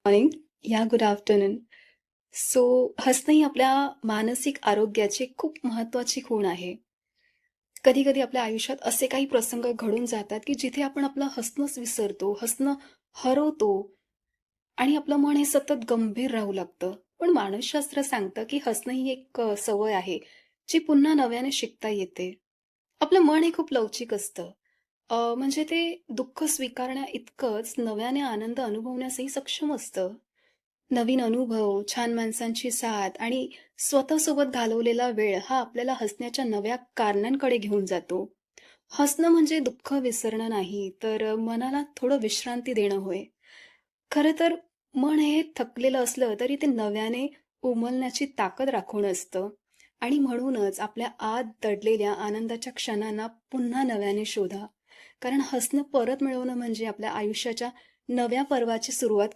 Morning या good afternoon. So हसणं ही आपल्या मानसिक आरोग्याची खूप महत्त्वाची खूण आहे. कधी-कधी आपल्या आयुष्यात असे काही प्रसंग घडून जातात, की जिथे आपण आपलं हसणंच विसरतो, हसणं हरवतो आणि आपलं मन हे सतत गंभीर राहू लागतं. पण मानसशास्त्र सांगतं, की हसणं ही एक सवय आहे, जी पुन्हा नव्याने शिकता येते. आपलं मन हे खूप लवचिक असतं. म्हणजे ते दुःख स्वीकारण्याइतकंच नव्याने आनंद अनुभवण्यासही सक्षम असतं. नवीन अनुभव, छान माणसांची साथ आणि स्वतःसोबत घालवलेला वेळ हा आपल्याला हसण्याच्या नव्या कारणांकडे घेऊन जातो. हसणं म्हणजे दुःख विसरणं नाही, तर मनाला थोडं विश्रांती देणं होय. खरं तर मन हे थकलेलं असलं तरी ते नव्याने उमलण्याची ताकद राखून असतं आणि म्हणूनच आपल्या आत दडलेल्या आनंदाच्या क्षणांना पुन्हा नव्याने शोधा. कारण हसणं परत मिळवणं म्हणजे आपल्या आयुष्याच्या नव्या पर्वाची सुरुवात